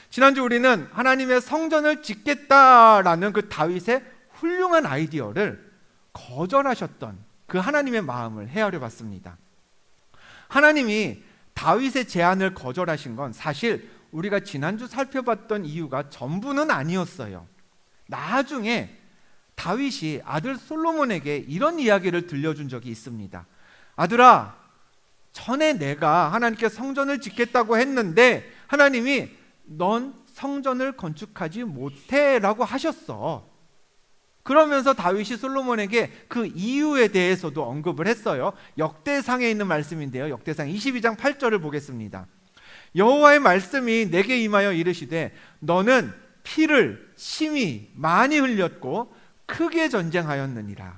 지난주 우리는 하나님의 성전을 짓겠다라는 그 다윗의 훌륭한 아이디어를 거절하셨던 그 하나님의 마음을 헤아려 봤습니다. 하나님이 다윗의 제안을 거절하신 건 사실 우리가 지난주 살펴봤던 이유가 전부는 아니었어요. 나중에 다윗이 아들 솔로몬에게 이런 이야기를 들려준 적이 있습니다. 아들아, 전에 내가 하나님께 성전을 짓겠다고 했는데 하나님이 넌 성전을 건축하지 못해 라고 하셨어. 그러면서 다윗이 솔로몬에게 그 이유에 대해서도 언급을 했어요. 역대상에 있는 말씀인데요, 역대상 22장 8절을 보겠습니다. 여호와의 말씀이 내게 임하여 이르시되 너는 피를 심히 많이 흘렸고 크게 전쟁하였느니라.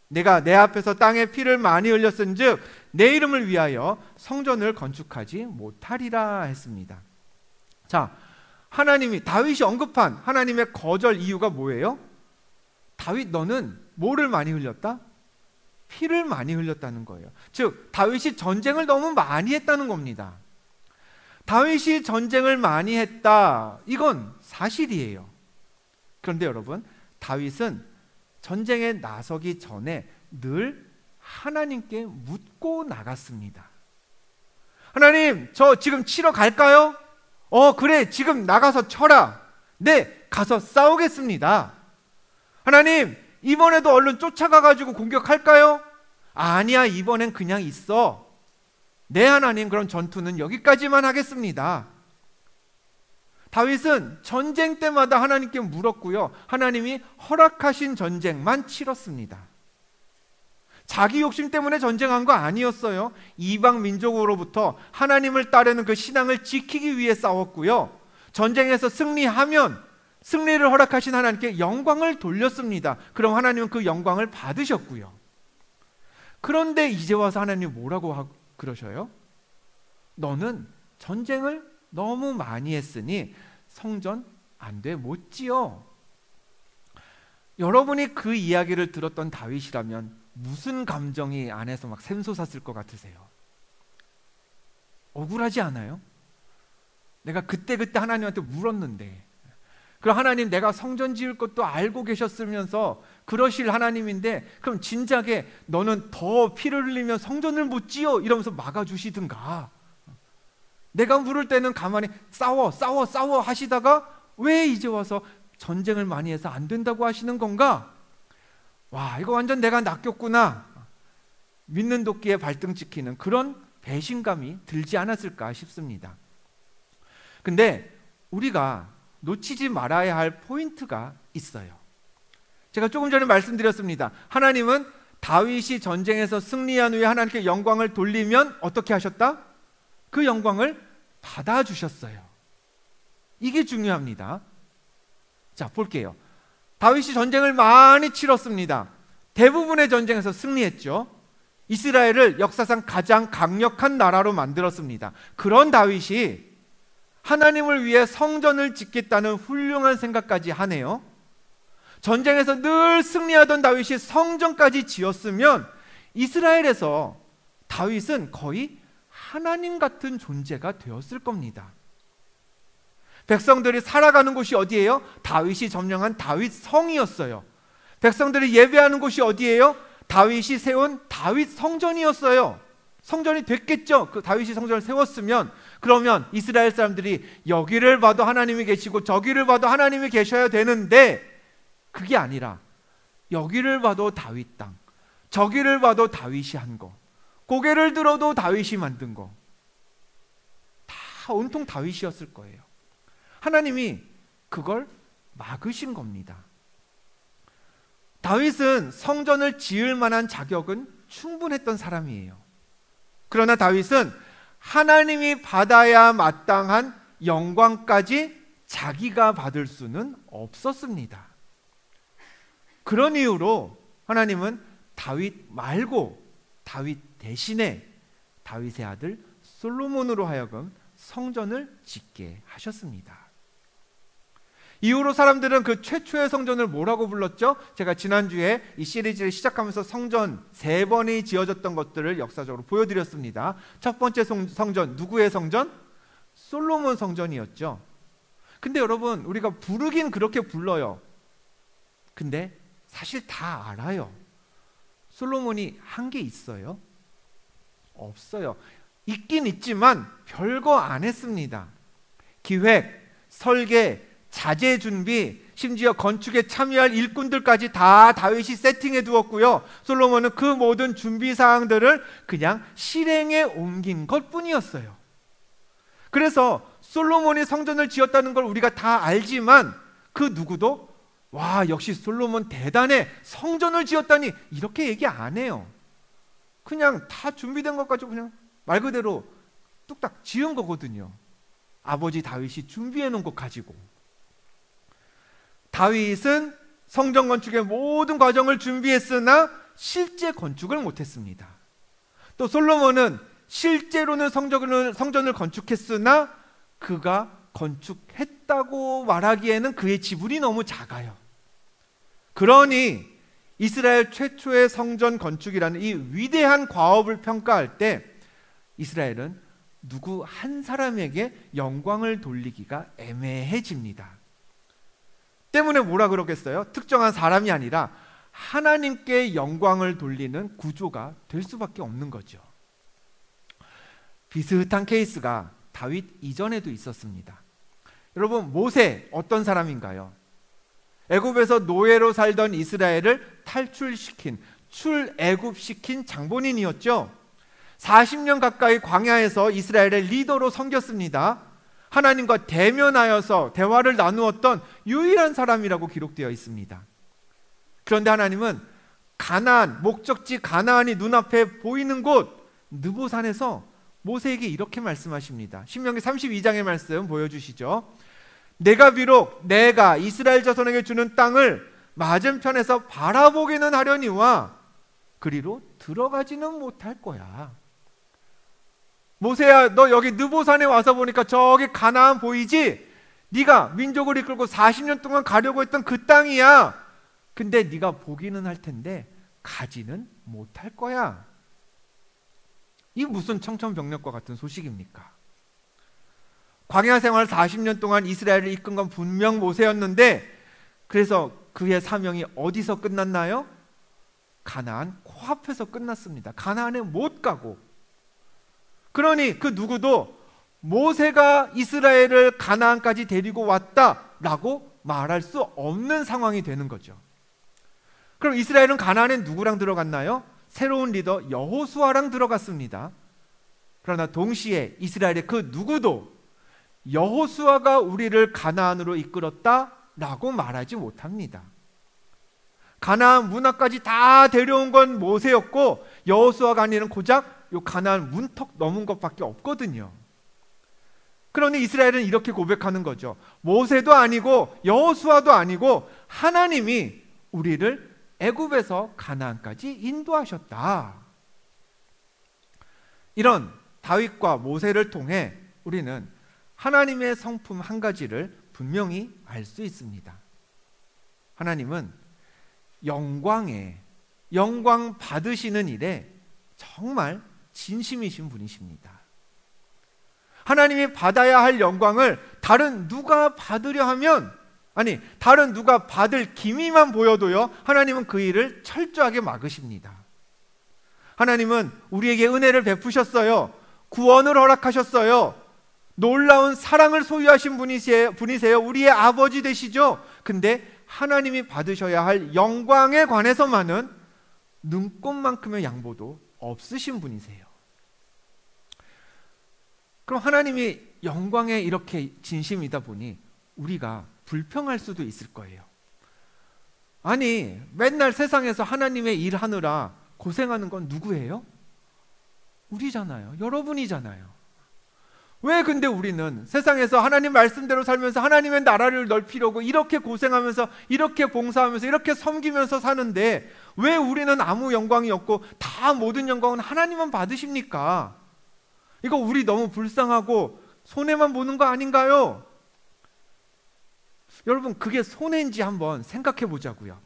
내가 내 앞에서 땅에 피를 많이 흘렸은즉 내 이름을 위하여 성전을 건축하지 못하리라 했습니다. 자, 하나님이 다윗이 언급한 하나님의 거절 이유가 뭐예요? 다윗, 너는 뭐를 많이 흘렸다? 피를 많이 흘렸다는 거예요. 즉 다윗이 전쟁을 너무 많이 했다는 겁니다. 다윗이 전쟁을 많이 했다, 이건 사실이에요. 그런데 여러분, 다윗은 전쟁에 나서기 전에 늘 하나님께 묻고 나갔습니다. 하나님, 저 지금 치러 갈까요? 그래, 지금 나가서 쳐라. 네, 가서 싸우겠습니다. 하나님, 이번에도 얼른 쫓아가가지고 공격할까요? 아니야, 이번엔 그냥 있어. 네, 하나님, 그럼 전투는 여기까지만 하겠습니다. 다윗은 전쟁 때마다 하나님께 물었고요, 하나님이 허락하신 전쟁만 치렀습니다. 자기 욕심 때문에 전쟁한 거 아니었어요. 이방 민족으로부터 하나님을 따르는 그 신앙을 지키기 위해 싸웠고요, 전쟁에서 승리하면 승리를 허락하신 하나님께 영광을 돌렸습니다. 그럼 하나님은 그 영광을 받으셨고요. 그런데 이제 와서 하나님이 뭐라고 그러셔요? 너는 전쟁을 너무 많이 했으니 성전 안 돼, 못 지어. 여러분이 그 이야기를 들었던 다윗이라면 무슨 감정이 안에서 막 샘솟았을 것 같으세요? 억울하지 않아요? 내가 그때 하나님한테 물었는데, 그럼 하나님, 내가 성전 지을 것도 알고 계셨으면서 그러실 하나님인데 그럼 진작에 너는 더 피를 흘리면 성전을 못 지어 이러면서 막아주시든가, 내가 물을 때는 가만히 싸워 하시다가 왜 이제 와서 전쟁을 많이 해서 안 된다고 하시는 건가? 와, 이거 완전 내가 낚였구나. 믿는 도끼에 발등 찍히는 그런 배신감이 들지 않았을까 싶습니다. 근데 우리가 놓치지 말아야 할 포인트가 있어요. 제가 조금 전에 말씀드렸습니다. 하나님은 다윗이 전쟁에서 승리한 후에 하나님께 영광을 돌리면 어떻게 하셨다? 그 영광을 받아주셨어요. 이게 중요합니다. 자, 볼게요. 다윗이 전쟁을 많이 치렀습니다. 대부분의 전쟁에서 승리했죠. 이스라엘을 역사상 가장 강력한 나라로 만들었습니다. 그런 다윗이 하나님을 위해 성전을 짓겠다는 훌륭한 생각까지 하네요. 전쟁에서 늘 승리하던 다윗이 성전까지 지었으면 이스라엘에서 다윗은 거의 하나님 같은 존재가 되었을 겁니다. 백성들이 살아가는 곳이 어디예요? 다윗이 점령한 다윗 성이었어요. 백성들이 예배하는 곳이 어디예요? 다윗이 세운 다윗 성전이었어요. 성전이 됐겠죠. 그 다윗이 성전을 세웠으면. 그러면 이스라엘 사람들이 여기를 봐도 하나님이 계시고 저기를 봐도 하나님이 계셔야 되는데 그게 아니라 여기를 봐도 다윗 땅, 저기를 봐도 다윗이 한 거, 고개를 들어도 다윗이 만든 거, 다 온통 다윗이었을 거예요. 하나님이 그걸 막으신 겁니다. 다윗은 성전을 지을 만한 자격은 충분했던 사람이에요. 그러나 다윗은 하나님이 받아야 마땅한 영광까지 자기가 받을 수는 없었습니다. 그런 이유로 하나님은 다윗 말고 다윗 대신에 다윗의 아들 솔로몬으로 하여금 성전을 짓게 하셨습니다. 이후로 사람들은 그 최초의 성전을 뭐라고 불렀죠? 제가 지난주에 이 시리즈를 시작하면서 성전 3번이 지어졌던 것들을 역사적으로 보여드렸습니다. 첫 번째 성전, 누구의 성전? 솔로몬 성전이었죠. 근데 여러분, 우리가 부르긴 그렇게 불러요. 근데 사실 다 알아요. 솔로몬이 한 게 있어요? 없어요. 있긴 있지만 별거 안 했습니다. 기획, 설계, 자재 준비, 심지어 건축에 참여할 일꾼들까지 다 다윗이 세팅해 두었고요. 솔로몬은 그 모든 준비 사항들을 그냥 실행에 옮긴 것뿐이었어요. 그래서 솔로몬이 성전을 지었다는 걸 우리가 다 알지만 그 누구도 와, 역시 솔로몬 대단해, 성전을 지었다니, 이렇게 얘기 안 해요. 그냥 다 준비된 것 가지고 그냥 말 그대로 뚝딱 지은 거거든요. 아버지 다윗이 준비해 놓은 것 가지고. 다윗은 성전 건축의 모든 과정을 준비했으나 실제 건축을 못했습니다. 또 솔로몬은 실제로는 성전을 건축했으나 그가 건축했다고 말하기에는 그의 지분이 너무 작아요. 그러니 이스라엘 최초의 성전 건축이라는 이 위대한 과업을 평가할 때 이스라엘은 누구 한 사람에게 영광을 돌리기가 애매해집니다. 때문에 뭐라 그러겠어요? 특정한 사람이 아니라 하나님께 영광을 돌리는 구조가 될 수밖에 없는 거죠. 비슷한 케이스가 다윗 이전에도 있었습니다. 여러분, 모세 어떤 사람인가요? 애굽에서 노예로 살던 이스라엘을 탈출시킨, 출애굽시킨 장본인이었죠. 40년 가까이 광야에서 이스라엘의 리더로 섬겼습니다. 하나님과 대면하여서 대화를 나누었던 유일한 사람이라고 기록되어 있습니다. 그런데 하나님은 가나안, 목적지 가나안이 눈앞에 보이는 곳 느보산에서 모세에게 이렇게 말씀하십니다. 신명기 32장의 말씀 보여주시죠. 내가 비록 내가 이스라엘 자손에게 주는 땅을 맞은편에서 바라보기는 하려니와 그리로 들어가지는 못할 거야. 모세야, 너 여기 느보산에 와서 보니까 저기 가나안 보이지? 네가 민족을 이끌고 40년 동안 가려고 했던 그 땅이야. 근데 네가 보기는 할 텐데 가지는 못할 거야. 이 무슨 청천벽력과 같은 소식입니까? 광야 생활 40년 동안 이스라엘을 이끈 건 분명 모세였는데, 그래서 그의 사명이 어디서 끝났나요? 가나안 코앞에서 끝났습니다. 가나안에 못 가고. 그러니 그 누구도 모세가 이스라엘을 가나안까지 데리고 왔다라고 말할 수 없는 상황이 되는 거죠. 그럼 이스라엘은 가나안에 누구랑 들어갔나요? 새로운 리더 여호수아랑 들어갔습니다. 그러나 동시에 이스라엘의 그 누구도 여호수아가 우리를 가나안으로 이끌었다라고 말하지 못합니다. 가나안 문 앞까지 다 데려온 건 모세였고 여호수아가 아니는 고작 요 가나안 문턱 넘은 것밖에 없거든요. 그러니 이스라엘은 이렇게 고백하는 거죠. 모세도 아니고 여호수아도 아니고 하나님이 우리를 애굽에서 가나안까지 인도하셨다. 이런 다윗과 모세를 통해 우리는 하나님의 성품 한 가지를 분명히 알 수 있습니다. 하나님은 영광 받으시는 일에 정말 진심이신 분이십니다. 하나님이 받아야 할 영광을 다른 누가 받으려 하면, 아니 다른 누가 받을 기미만 보여도요, 하나님은 그 일을 철저하게 막으십니다. 하나님은 우리에게 은혜를 베푸셨어요. 구원을 허락하셨어요. 놀라운 사랑을 소유하신 분이세요. 우리의 아버지 되시죠. 근데 하나님이 받으셔야 할 영광에 관해서만은 눈꽃만큼의 양보도 없으신 분이세요. 그럼 하나님이 영광에 이렇게 진심이다 보니 우리가 불평할 수도 있을 거예요. 아니, 맨날 세상에서 하나님의 일 하느라 고생하는 건 누구예요? 우리잖아요. 여러분이잖아요. 왜 근데 우리는 세상에서 하나님 말씀대로 살면서 하나님의 나라를 넓히려고 이렇게 고생하면서 이렇게 봉사하면서 이렇게 섬기면서 사는데 왜 우리는 아무 영광이 없고 다 모든 영광은 하나님만 받으십니까? 이거 우리 너무 불쌍하고 손해만 보는 거 아닌가요? 여러분, 그게 손해인지 한번 생각해 보자고요.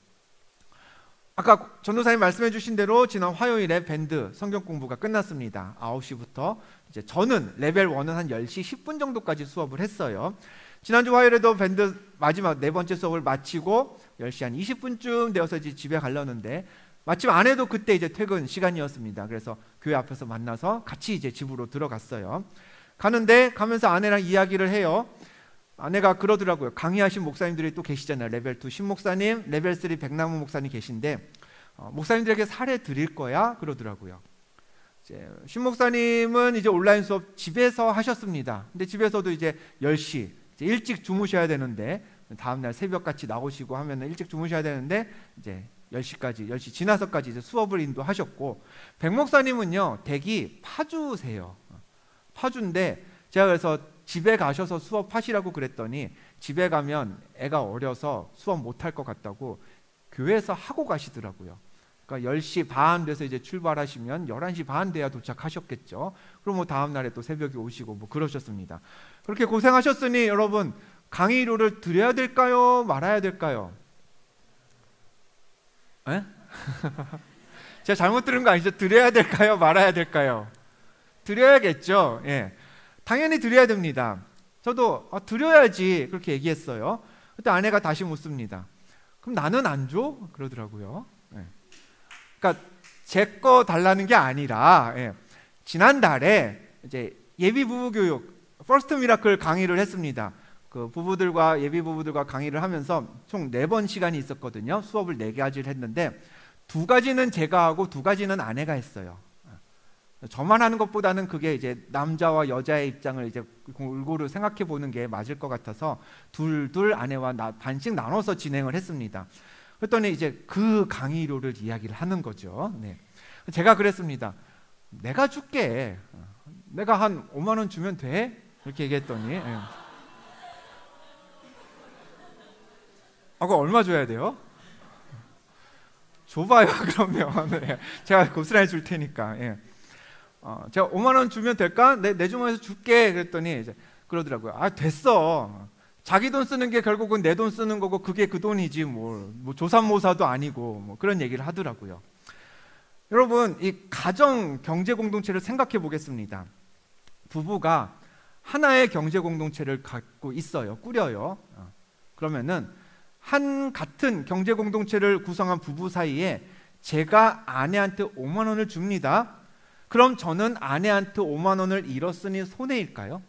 아까 전도사님 말씀해 주신 대로 지난 화요일에 밴드 성경 공부가 끝났습니다. 9시부터 이제 저는 레벨 1은 한 10시 10분 정도까지 수업을 했어요. 지난주 화요일에도 밴드 마지막 네 번째 수업을 마치고 10시 한 20분쯤 되어서 이제 집에 가려는데 마침 아내도 그때 이제 퇴근 시간이었습니다. 그래서 교회 앞에서 만나서 같이 이제 집으로 들어갔어요. 가면서 아내랑 이야기를 해요. 아내가 그러더라고요. 강의하신 목사님들이 또 계시잖아요. 레벨 2 신목사님, 레벨 3 백남무 목사님 계신데 목사님들에게 사례 드릴 거야 그러더라고요. 이제 신목사님은 이제 온라인 수업 집에서 하셨습니다. 근데 집에서도 이제 10시 이제 일찍 주무셔야 되는데, 다음날 새벽같이 나오시고 하면 일찍 주무셔야 되는데 이제 10시까지 10시 지나서까지 이제 수업을 인도하셨고, 백 목사님은요 댁이 파주세요. 파주인데 제가 그래서 집에 가셔서 수업하시라고 그랬더니 집에 가면 애가 어려서 수업 못할 것 같다고 교회에서 하고 가시더라고요. 그러니까 10시 반 돼서 이제 출발하시면 11시 반 돼야 도착하셨겠죠. 그럼 뭐 다음 날에 또 새벽에 오시고 뭐 그러셨습니다. 그렇게 고생하셨으니 여러분, 강의료를 드려야 될까요? 말아야 될까요? 에? 제가 잘못 들은 거 아니죠? 드려야 될까요? 말아야 될까요? 드려야겠죠. 예. 당연히 드려야 됩니다. 저도 드려야지 그렇게 얘기했어요. 그때 아내가 다시 묻습니다. 그럼 나는 안 줘? 그러더라고요. 예. 그러니까 제 거 달라는 게 아니라, 예. 지난달에 이제 예비 부부 교육 퍼스트 미라클 강의를 했습니다. 그 부부들과 예비 부부들과 강의를 하면서 총 4번 시간이 있었거든요. 수업을 4가지를 했는데 2가지는 제가 하고 2가지는 아내가 했어요. 저만 하는 것보다는 그게 이제 남자와 여자의 입장을 이제 골고루 생각해 보는 게 맞을 것 같아서 둘 아내와 반씩 나눠서 진행을 했습니다. 그랬더니 이제 그 강의료를 이야기를 하는 거죠. 네. 제가 그랬습니다. 내가 줄게. 내가 한 5만 원 주면 돼? 이렇게 얘기했더니 그거 얼마 줘야 돼요? 줘봐요 그러면. 네. 제가 고스란히 줄 테니까. 예. 제가 5만 원 주면 될까? 내 주머니에서 줄게. 그랬더니 이제 그러더라고요. 됐어. 자기 돈 쓰는 게 결국은 내 돈 쓰는 거고 그게 그 돈이지 뭐 조삼모사도 아니고 뭐 그런 얘기를 하더라고요. 여러분, 이 가정 경제 공동체를 생각해 보겠습니다. 부부가 하나의 경제 공동체를 갖고 있어요. 꾸려요. 그러면은 같은 경제 공동체를 구성한 부부 사이에 제가 아내한테 5만 원을 줍니다. 그럼 저는 아내한테 5만 원을 잃었으니 손해일까요?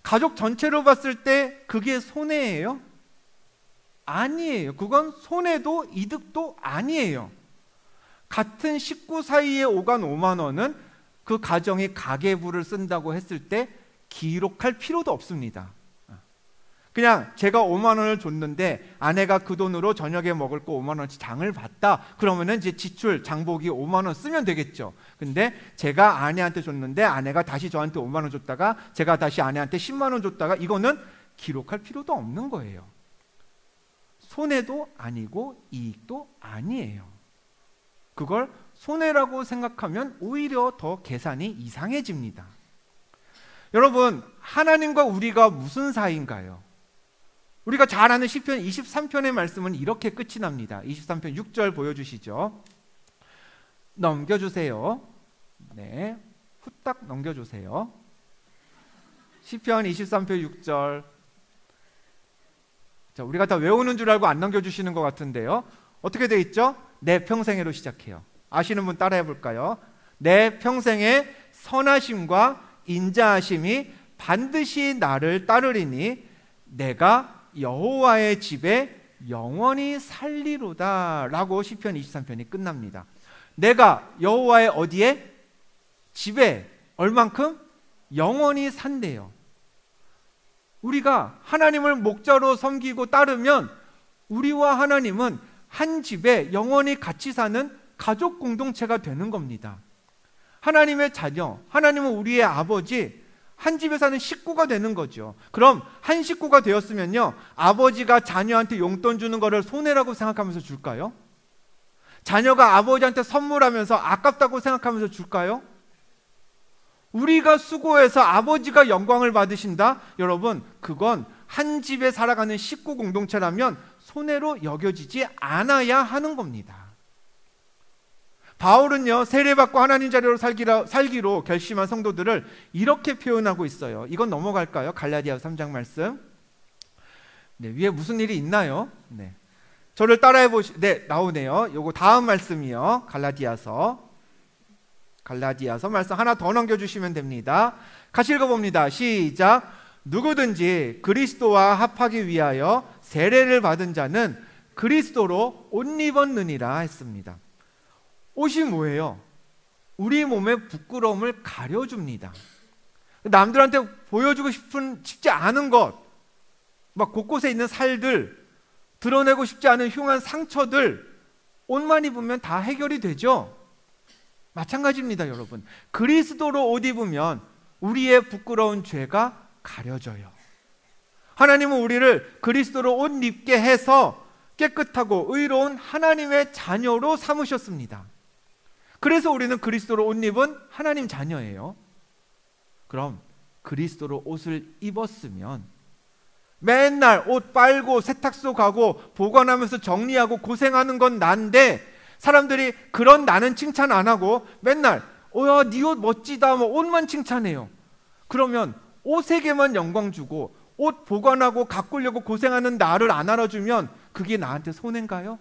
가족 전체로 봤을 때 그게 손해예요? 아니에요. 그건 손해도 이득도 아니에요. 같은 식구 사이에 오간 5만 원은 그 가정이 가계부를 쓴다고 했을 때 기록할 필요도 없습니다. 그냥 제가 5만 원을 줬는데 아내가 그 돈으로 저녁에 먹을 거 5만 원치 장을 봤다. 그러면은 이제 지출 장보기 5만 원 쓰면 되겠죠. 근데 제가 아내한테 줬는데 아내가 다시 저한테 5만 원 줬다가 제가 다시 아내한테 10만 원 줬다가 이거는 기록할 필요도 없는 거예요. 손해도 아니고 이익도 아니에요. 그걸 손해라고 생각하면 오히려 더 계산이 이상해집니다. 여러분, 하나님과 우리가 무슨 사이인가요? 우리가 잘 아는 시편 23편의 말씀은 이렇게 끝이 납니다. 23편 6절 보여주시죠. 넘겨주세요. 네, 후딱 넘겨주세요. 시편 23편 6절. 자, 우리가 다 외우는 줄 알고 안 넘겨주시는 것 같은데요. 어떻게 돼 있죠? 내 평생애로 시작해요. 아시는 분 따라해 볼까요? 내 평생에 선하심과 인자하심이 반드시 나를 따르리니 내가 여호와의 집에 영원히 살리로다 라고 시편 23편이 끝납니다. 내가 여호와의 어디에? 집에 얼만큼? 영원히 산대요. 우리가 하나님을 목자로 섬기고 따르면 우리와 하나님은 한 집에 영원히 같이 사는 가족 공동체가 되는 겁니다. 하나님의 자녀, 하나님은 우리의 아버지, 한 집에 사는 식구가 되는 거죠. 그럼 한 식구가 되었으면요, 아버지가 자녀한테 용돈 주는 거를 손해라고 생각하면서 줄까요? 자녀가 아버지한테 선물하면서 아깝다고 생각하면서 줄까요? 우리가 수고해서 아버지가 영광을 받으신다? 여러분, 그건 한 집에 살아가는 식구 공동체라면 손해로 여겨지지 않아야 하는 겁니다. 바울은요, 세례받고 하나님 자녀로 살기로 결심한 성도들을 이렇게 표현하고 있어요. 이건 넘어갈까요? 갈라디아서 3장 말씀. 네, 위에 무슨 일이 있나요? 네, 저를 따라해 네, 나오네요. 요거 다음 말씀이요. 갈라디아서 말씀 하나 더 넘겨주시면 됩니다. 같이 읽어봅니다. 시작. 누구든지 그리스도와 합하기 위하여 세례를 받은 자는 그리스도로 옷 입었느니라 했습니다. 옷이 뭐예요? 우리 몸의 부끄러움을 가려줍니다. 남들한테 보여주고 싶지 않은 것, 막 곳곳에 있는 살들, 드러내고 싶지 않은 흉한 상처들, 옷만 입으면 다 해결이 되죠. 마찬가지입니다, 여러분. 그리스도로 옷 입으면 우리의 부끄러운 죄가 가려져요. 하나님은 우리를 그리스도로 옷 입게 해서 깨끗하고 의로운 하나님의 자녀로 삼으셨습니다. 그래서 우리는 그리스도로 옷 입은 하나님 자녀예요. 그럼 그리스도로 옷을 입었으면 맨날 옷 빨고 세탁소 가고 보관하면서 정리하고 고생하는 건 난데, 사람들이 그런 나는 칭찬 안 하고 맨날 야, 네 옷 멋지다, 뭐 옷만 칭찬해요. 그러면 옷에게만 영광 주고 옷 보관하고 가꾸려고 고생하는 나를 안 알아주면 그게 나한테 손해인가요?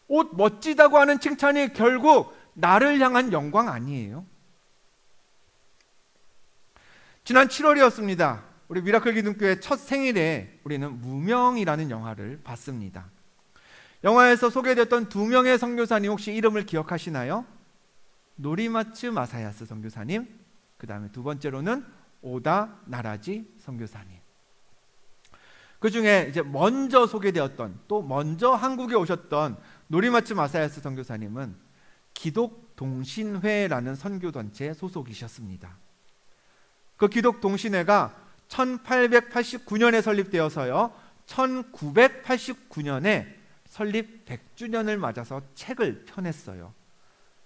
옷 멋지다고 하는 칭찬이 결국 나를 향한 영광 아니에요? 지난 7월이었습니다. 우리 미라클 기둥교회 첫 생일에 우리는 무명이라는 영화를 봤습니다. 영화에서 소개됐던 두 명의 선교사님 혹시 이름을 기억하시나요? 노리마츠 마사야스 선교사님, 그 다음에 두 번째로는 오다 나라지 선교사님. 그 중에 이제 먼저 소개되었던, 또 먼저 한국에 오셨던 노리마츠 마사야스 선교사님은 기독동신회라는 선교단체 소속이셨습니다. 그 기독동신회가 1889년에 설립되어서요, 1989년에 설립 100주년을 맞아서 책을 펴냈어요.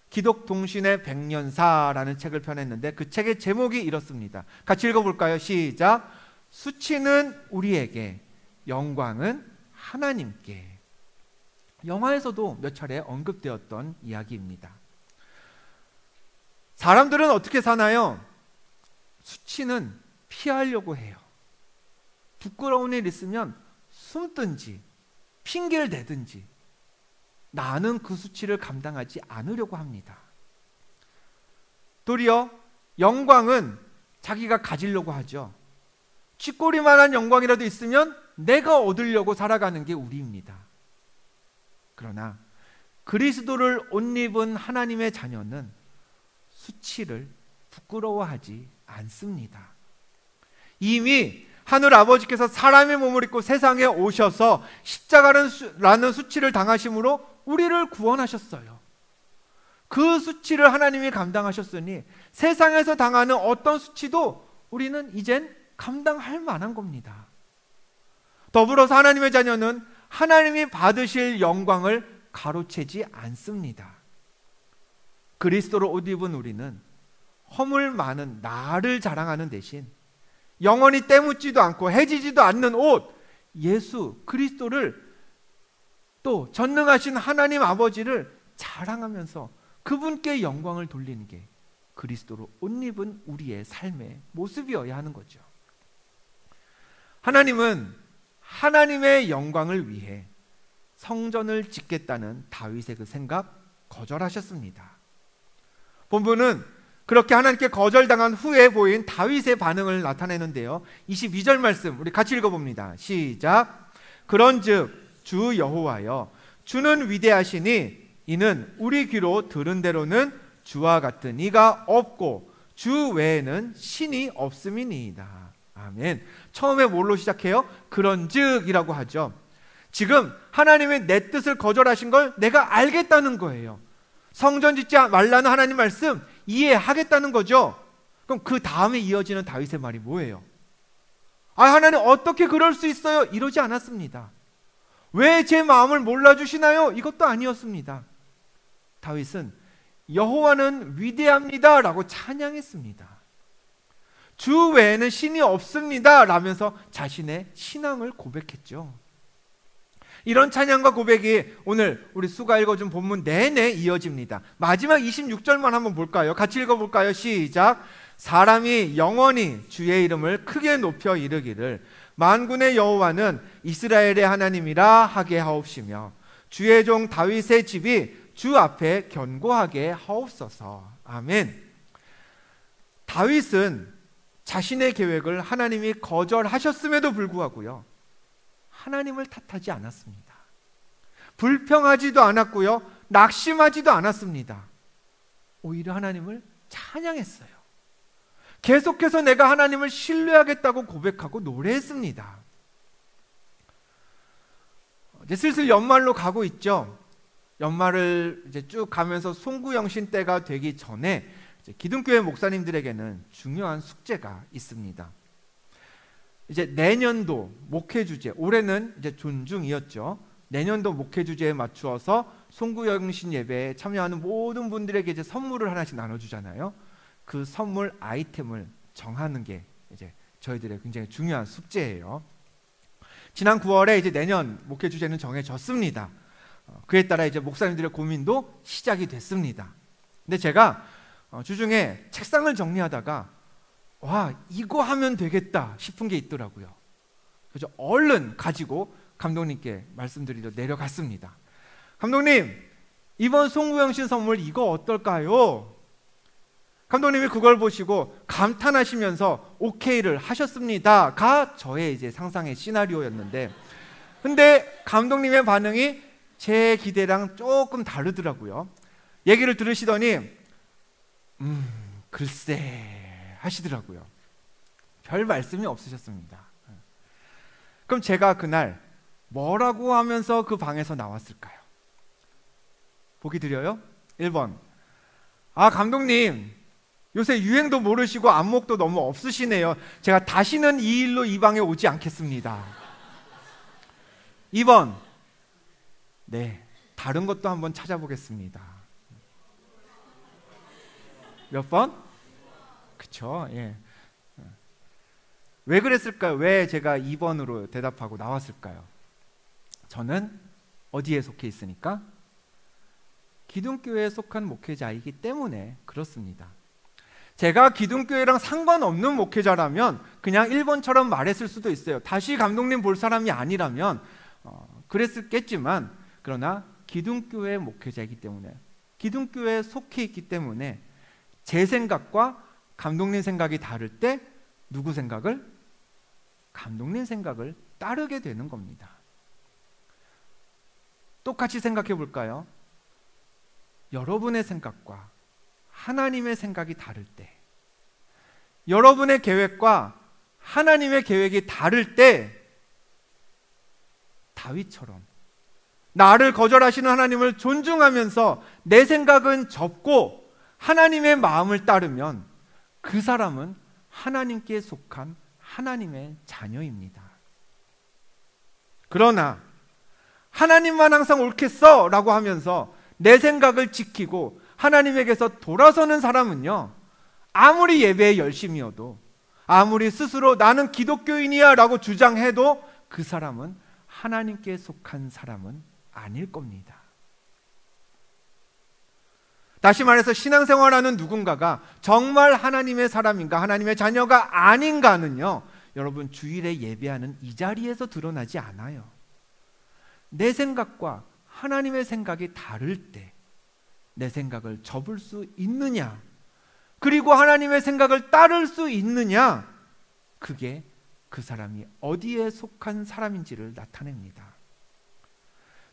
기독동신회 100년사라는 책을 펴냈는데 그 책의 제목이 이렇습니다. 같이 읽어볼까요? 시작. 수치는 우리에게, 영광은 하나님께. 영화에서도 몇 차례 언급되었던 이야기입니다. 사람들은 어떻게 사나요? 수치는 피하려고 해요. 부끄러운 일 있으면 숨든지 핑계를 대든지 나는 그 수치를 감당하지 않으려고 합니다. 도리어 영광은 자기가 가지려고 하죠. 쥐꼬리만한 영광이라도 있으면 내가 얻으려고 살아가는 게 우리입니다. 그러나 그리스도를 옷 입은 하나님의 자녀는 수치를 부끄러워하지 않습니다. 이미 하늘 아버지께서 사람의 몸을 입고 세상에 오셔서 십자가라는 수치를 당하심으로 우리를 구원하셨어요. 그 수치를 하나님이 감당하셨으니 세상에서 당하는 어떤 수치도 우리는 이젠 감당할 만한 겁니다. 더불어서 하나님의 자녀는 하나님이 받으실 영광을 가로채지 않습니다. 그리스도로 옷 입은 우리는 허물 많은 나를 자랑하는 대신 영원히 때묻지도 않고 해지지도 않는 옷, 예수 그리스도를, 또 전능하신 하나님 아버지를 자랑하면서 그분께 영광을 돌리는 게 그리스도로 옷 입은 우리의 삶의 모습이어야 하는 거죠. 하나님은 하나님의 영광을 위해 성전을 짓겠다는 다윗의 그 생각 거절하셨습니다. 본문은 그렇게 하나님께 거절당한 후에 보인 다윗의 반응을 나타내는데요, 22절 말씀 우리 같이 읽어봅니다. 시작. 그런즉 주 여호와여, 주는 위대하시니 이는 우리 귀로 들은 대로는 주와 같은 이가 없고 주 외에는 신이 없음이니이다. 아멘. 처음에 뭘로 시작해요? 그런즉이라고 하죠. 지금 하나님의 내 뜻을 거절하신 걸 내가 알겠다는 거예요. 성전 짓지 말라는 하나님 말씀 이해하겠다는 거죠. 그럼 그 다음에 이어지는 다윗의 말이 뭐예요? 하나님 어떻게 그럴 수 있어요? 이러지 않았습니다. 왜 제 마음을 몰라주시나요? 이것도 아니었습니다. 다윗은 여호와는 위대합니다 라고 찬양했습니다. 주 외에는 신이 없습니다 라면서 자신의 신앙을 고백했죠. 이런 찬양과 고백이 오늘 우리 수가 읽어준 본문 내내 이어집니다. 마지막 26절만 한번 볼까요? 같이 읽어볼까요? 시작. 사람이 영원히 주의 이름을 크게 높여 이르기를 만군의 여호와는 이스라엘의 하나님이라 하게 하옵시며 주의 종 다윗의 집이 주 앞에 견고하게 하옵소서. 아멘. 다윗은 자신의 계획을 하나님이 거절하셨음에도 불구하고요, 하나님을 탓하지 않았습니다. 불평하지도 않았고요, 낙심하지도 않았습니다. 오히려 하나님을 찬양했어요. 계속해서 내가 하나님을 신뢰하겠다고 고백하고 노래했습니다. 이제 슬슬 연말로 가고 있죠. 연말을 이제 쭉 가면서 송구영신 때가 되기 전에 이제 기둥교회 목사님들에게는 중요한 숙제가 있습니다. 이제 내년도 목회 주제, 올해는 이제 존중이었죠. 내년도 목회 주제에 맞추어서 송구영신 예배에 참여하는 모든 분들에게 이제 선물을 하나씩 나눠주잖아요. 그 선물 아이템을 정하는 게 이제 저희들의 굉장히 중요한 숙제예요. 지난 9월에 이제 내년 목회 주제는 정해졌습니다. 그에 따라 이제 목사님들의 고민도 시작이 됐습니다. 근데 제가 주중에 책상을 정리하다가 와, 이거 하면 되겠다 싶은 게 있더라고요. 그래서 얼른 가지고 감독님께 말씀드리러 내려갔습니다. 감독님, 이번 송구영신 선물 이거 어떨까요? 감독님이 그걸 보시고 감탄하시면서 오케이를 하셨습니다가 저의 이제 상상의 시나리오였는데, 근데 감독님의 반응이 제 기대랑 조금 다르더라고요. 얘기를 들으시더니 글쎄 하시더라고요. 별 말씀이 없으셨습니다. 그럼 제가 그날 뭐라고 하면서 그 방에서 나왔을까요? 보기 드려요? 1번, 아 감독님, 요새 유행도 모르시고 안목도 너무 없으시네요. 제가 다시는 이 일로 이 방에 오지 않겠습니다. 2번, 네, 다른 것도 한번 찾아보겠습니다. 몇 번? 그쵸, 예. 왜 그랬을까요? 왜 제가 2번으로 대답하고 나왔을까요? 저는 어디에 속해 있으니까? 기둥교회에 속한 목회자이기 때문에 그렇습니다. 제가 기둥교회랑 상관없는 목회자라면 그냥 1번처럼 말했을 수도 있어요. 다시 감독님 볼 사람이 아니라면 그랬겠지만, 그러나 기둥교회 목회자이기 때문에, 기둥교회에 속해 있기 때문에 제 생각과 감독님 생각이 다를 때 누구 생각을? 감독님 생각을 따르게 되는 겁니다. 똑같이 생각해 볼까요? 여러분의 생각과 하나님의 생각이 다를 때, 여러분의 계획과 하나님의 계획이 다를 때, 다윗처럼 나를 거절하시는 하나님을 존중하면서 내 생각은 접고 하나님의 마음을 따르면 그 사람은 하나님께 속한 하나님의 자녀입니다. 그러나 하나님만 항상 옳겠어 라고 하면서 내 생각을 지키고 하나님에게서 돌아서는 사람은요, 아무리 예배에 열심이어도, 아무리 스스로 나는 기독교인이야 라고 주장해도 그 사람은 하나님께 속한 사람은 아닐 겁니다. 다시 말해서 신앙생활하는 누군가가 정말 하나님의 사람인가, 하나님의 자녀가 아닌가는요, 여러분 주일에 예배하는 이 자리에서 드러나지 않아요. 내 생각과 하나님의 생각이 다를 때 내 생각을 접을 수 있느냐, 그리고 하나님의 생각을 따를 수 있느냐, 그게 그 사람이 어디에 속한 사람인지를 나타냅니다.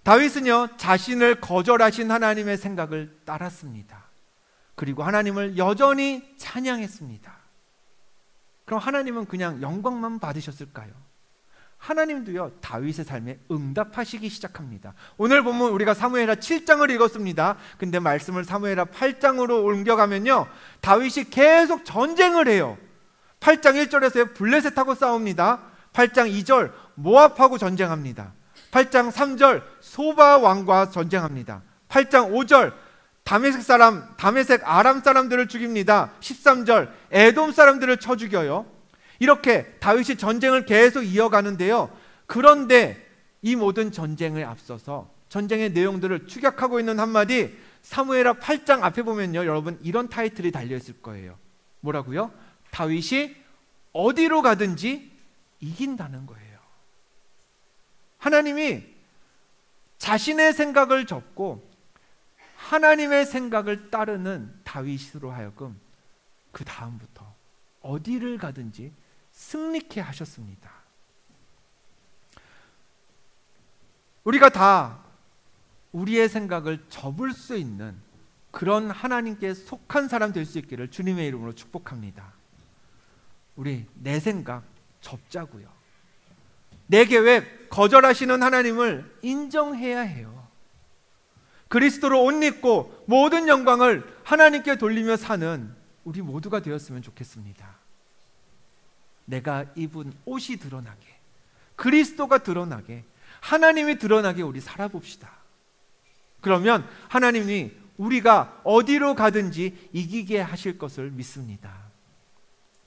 다윗은요, 자신을 거절하신 하나님의 생각을 따랐습니다. 그리고 하나님을 여전히 찬양했습니다. 그럼 하나님은 그냥 영광만 받으셨을까요? 하나님도요, 다윗의 삶에 응답하시기 시작합니다. 오늘 보면 우리가 사무엘하 7장을 읽었습니다. 근데 말씀을 사무엘하 8장으로 옮겨가면요, 다윗이 계속 전쟁을 해요. 8장 1절에서 블레셋하고 싸웁니다. 8장 2절 모압하고 전쟁합니다. 8장 3절 소바 왕과 전쟁합니다. 8장 5절 다메섹 아람 사람들을 죽입니다. 13절 에돔 사람들을 쳐 죽여요. 이렇게 다윗이 전쟁을 계속 이어가는데요. 그런데 이 모든 전쟁에 앞서서 전쟁의 내용들을 축약하고 있는 한마디, 사무엘하 8장 앞에 보면요, 여러분 이런 타이틀이 달려있을 거예요. 뭐라고요? 다윗이 어디로 가든지 이긴다는 거예요. 하나님이 자신의 생각을 접고 하나님의 생각을 따르는 다윗으로 하여금 그 다음부터 어디를 가든지 승리케 하셨습니다. 우리가 다 우리의 생각을 접을 수 있는 그런 하나님께 속한 사람 될 수 있기를 주님의 이름으로 축복합니다. 우리 내 생각 접자고요. 내 계획 거절하시는 하나님을 인정해야 해요. 그리스도로 옷 입고 모든 영광을 하나님께 돌리며 사는 우리 모두가 되었으면 좋겠습니다. 내가 입은 옷이 드러나게, 그리스도가 드러나게, 하나님이 드러나게 우리 살아봅시다. 그러면 하나님이 우리가 어디로 가든지 이기게 하실 것을 믿습니다.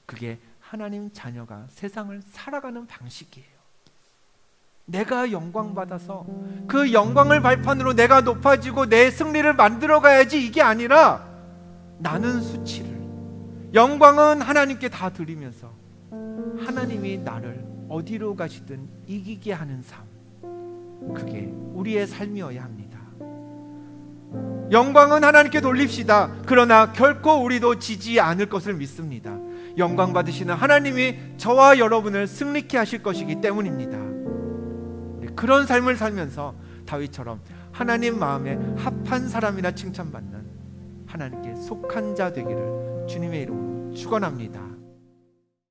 그게 하나님 자녀가 세상을 살아가는 방식이에요. 내가 영광 받아서 그 영광을 발판으로 내가 높아지고 내 승리를 만들어 가야지, 이게 아니라 나는 수치를, 영광은 하나님께 다 드리면서 하나님이 나를 어디로 가시든 이기게 하는 삶, 그게 우리의 삶이어야 합니다. 영광은 하나님께 돌립시다. 그러나 결코 우리도 지지 않을 것을 믿습니다. 영광 받으시는 하나님이 저와 여러분을 승리케 하실 것이기 때문입니다. 그런 삶을 살면서 다윗처럼 하나님 마음에 합한 사람이라 칭찬받는 하나님께 속한 자 되기를 주님의 이름으로 축원합니다.